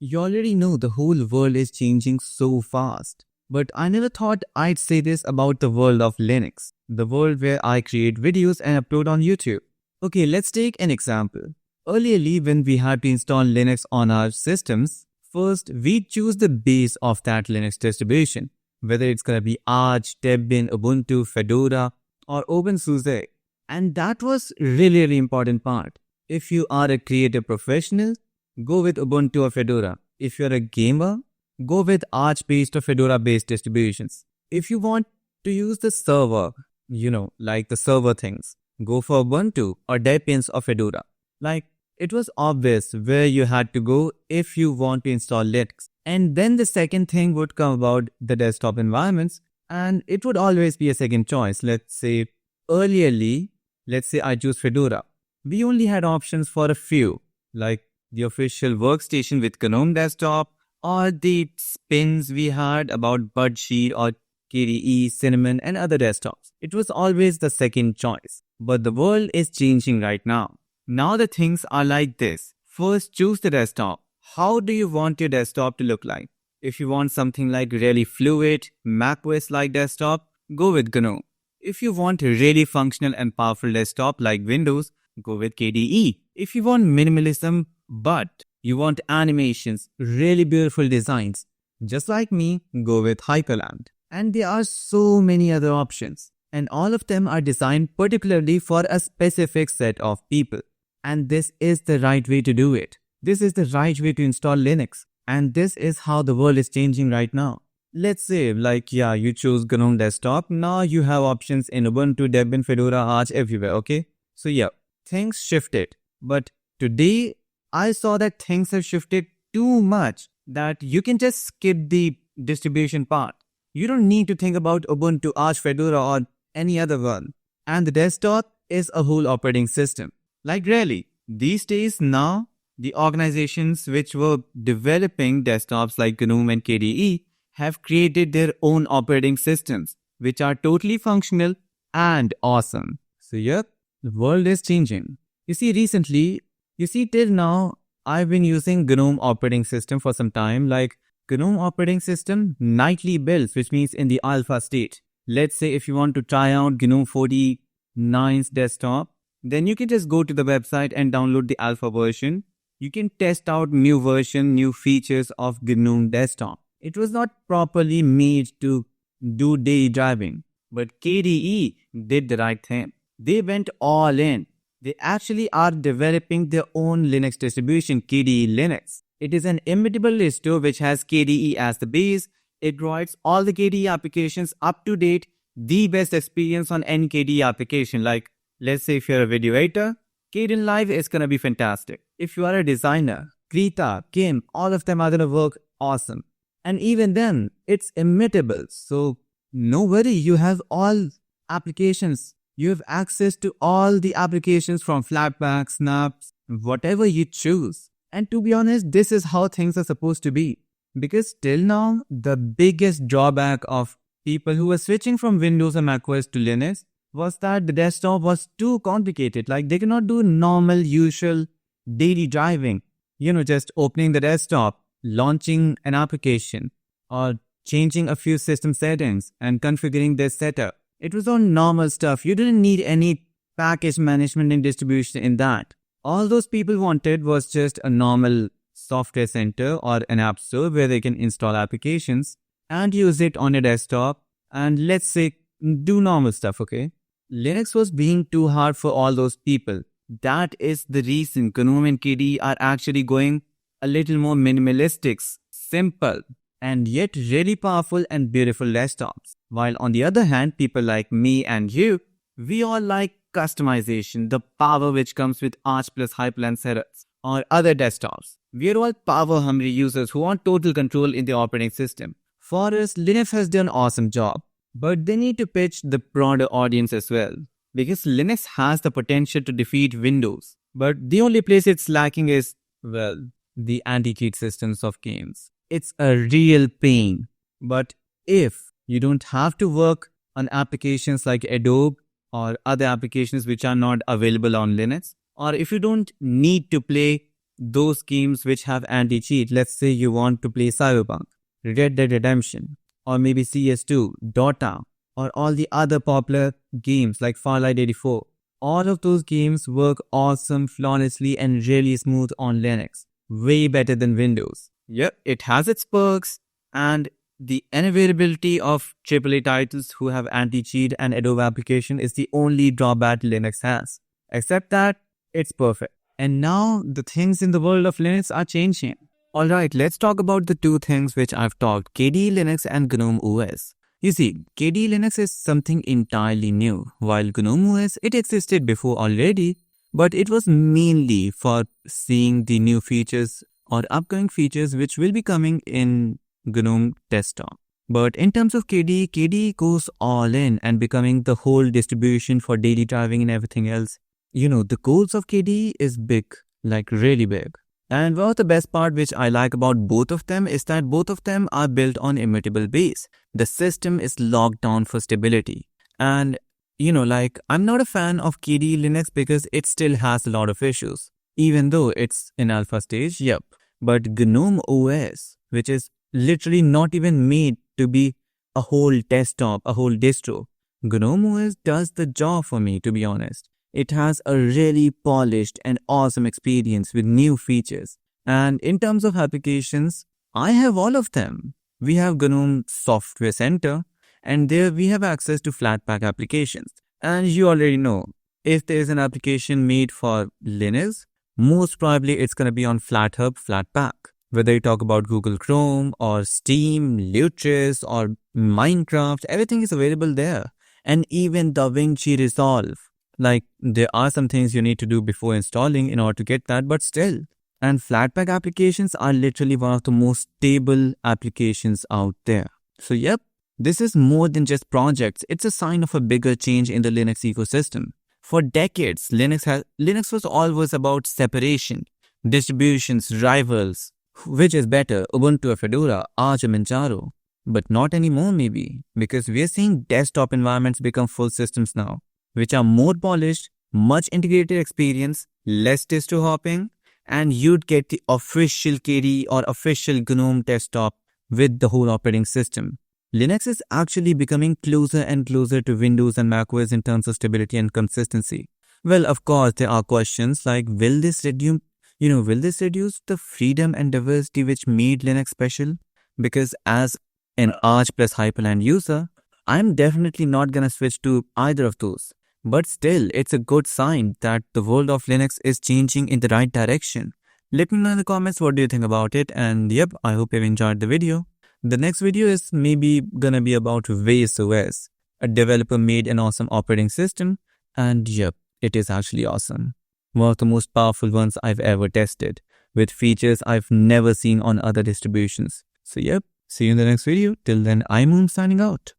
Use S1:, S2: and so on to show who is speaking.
S1: You already know the whole world is changing so fast. But I never thought I'd say this about the world of Linux, the world where I create videos and upload on YouTube. Okay, let's take an example. Earlierly, when we had to install Linux on our systems, first we choose the base of that Linux distribution, whether it's gonna be Arch, Debian, Ubuntu, Fedora, or OpenSUSE. And that was really important part. If you are a creative professional, go with Ubuntu or Fedora. If you're a gamer, go with Arch-based or Fedora-based distributions. If you want to use the server, like the server things, go for Ubuntu or Debian or Fedora. Like, it was obvious where you had to go if you want to install Linux. And then the second thing would come about the desktop environments, and it would always be a second choice. Let's say I choose Fedora. We only had options for a few, like the official workstation with GNOME Desktop, or the spins we had about Budsheet or KDE, Cinnamon, and other desktops. It was always the second choice. But the world is changing right now. Now the things are like this. First, choose the desktop. How do you want your desktop to look like? If you want something like really fluid, macOS-like desktop, go with GNOME. If you want a really functional and powerful desktop like Windows, go with KDE. If you want minimalism, but you want animations, really beautiful designs, just like me, go with Hyperland. And there are so many other options. And all of them are designed particularly for a specific set of people. And this is the right way to do it. This is the right way to install Linux. And this is how the world is changing right now. Let's say, you chose GNOME Desktop. Now you have options in Ubuntu, Debian, Fedora, Arch, everywhere, okay? So things shifted. But today, I saw that things have shifted too much that you can just skip the distribution part. You don't need to think about Ubuntu, Arch, Fedora, or any other one. And the desktop is a whole operating system. Like really, these days now, the organizations which were developing desktops like GNOME and KDE have created their own operating systems, which are totally functional and awesome. So the world is changing. Till now, I've been using GNOME operating system for some time, like GNOME operating system nightly builds, which means in the alpha state. Let's say if you want to try out GNOME 49's desktop, then you can just go to the website and download the alpha version. You can test out new version, new features of GNOME desktop. It was not properly made to do daily driving, but KDE did the right thing. They went all in. They actually are developing their own Linux distribution, KDE Linux. It is an immutable distro which has KDE as the base. It provides all the KDE applications up to date, the best experience on any KDE application. Like, let's say if you're a video editor, KDE Live is gonna be fantastic. If you are a designer, Krita, Kim, all of them are gonna work awesome. And even then, it's immutable. So, no worry, you have all applications. You have access to all the applications from Flatpak, Snaps, whatever you choose. And to be honest, this is how things are supposed to be. Because till now, the biggest drawback of people who were switching from Windows or macOS to Linux was that the desktop was too complicated. Like they cannot do normal, usual daily driving. Just opening the desktop, launching an application, or changing a few system settings and configuring their setup. It was all normal stuff. You didn't need any package management and distribution in that. All those people wanted was just a normal software center or an app store where they can install applications and use it on a desktop and let's say do normal stuff, okay? Linux was being too hard for all those people. That is the reason GNOME and KDE are actually going a little more minimalistic, simple, and yet really powerful and beautiful desktops. While on the other hand, people like me and you, we all like customization, the power which comes with Arch plus Hyperland setups or other desktops. We are all power-hungry users who want total control in the operating system. For us, Linux has done an awesome job, but they need to pitch the broader audience as well. Because Linux has the potential to defeat Windows, but the only place it's lacking is, the anti-cheat systems of games. It's a real pain. But if you don't have to work on applications like Adobe or other applications which are not available on Linux, or if you don't need to play those games which have anti-cheat. Let's say you want to play Cyberpunk, Red Dead Redemption, or maybe CS2, Dota, or all the other popular games like Fallout 84. All of those games work awesome, flawlessly, and really smooth on Linux. Way better than Windows. Yep, it has its perks, and the unavailability of AAA titles who have anti-cheat and Adobe application is the only drawback Linux has. Except that, it's perfect. And now, the things in the world of Linux are changing. Alright, let's talk about the two things which I've talked, KDE Linux and GNOME OS. You see, KDE Linux is something entirely new, while GNOME OS, it existed before already, but it was mainly for seeing the new features or upcoming features which will be coming in GNOME Desktop. But in terms of KDE, KDE goes all in and becoming the whole distribution for daily driving and everything else. You know, the goals of KDE is big, like really big. And one of the best part which I like about both of them is that both of them are built on immutable base. The system is locked down for stability. And you know, like I'm not a fan of KDE Linux because it still has a lot of issues. Even though it's in alpha stage, yep. But GNOME OS, which is literally not even made to be a whole desktop, a whole distro. GNOME OS does the job for me, to be honest. It has a really polished and awesome experience with new features. And in terms of applications, I have all of them. We have GNOME Software Center, and there we have access to Flatpak applications. And you already know, if there is an application made for Linux, most probably it's going to be on FlatHub, Flatpak. Whether you talk about Google Chrome or Steam, Lutris or Minecraft, everything is available there. And even DaVinci Resolve. Like, there are some things you need to do before installing in order to get that, but still. And Flatpak applications are literally one of the most stable applications out there. So yep, this is more than just projects. It's a sign of a bigger change in the Linux ecosystem. For decades, Linux was always about separation, distributions, rivals. Which is better, Ubuntu or Fedora, Arch or Manjaro? But not anymore maybe, because we are seeing desktop environments become full systems now, which are more polished, much integrated experience, less distro-hopping, and you'd get the official KDE or official GNOME desktop with the whole operating system. Linux is actually becoming closer and closer to Windows and macOS in terms of stability and consistency. Well, of course, there are questions like, will this reduce the freedom and diversity which made Linux special? Because as an Arch plus Hyperland user, I'm definitely not gonna switch to either of those. But still, it's a good sign that the world of Linux is changing in the right direction. Let me know in the comments what do you think about it, and yep, I hope you've enjoyed the video. The next video is maybe gonna be about Vase OS. A developer made an awesome operating system, and yep, it is actually awesome. One of the most powerful ones I've ever tested, with features I've never seen on other distributions. So yep, see you in the next video. Till then, I'm signing out.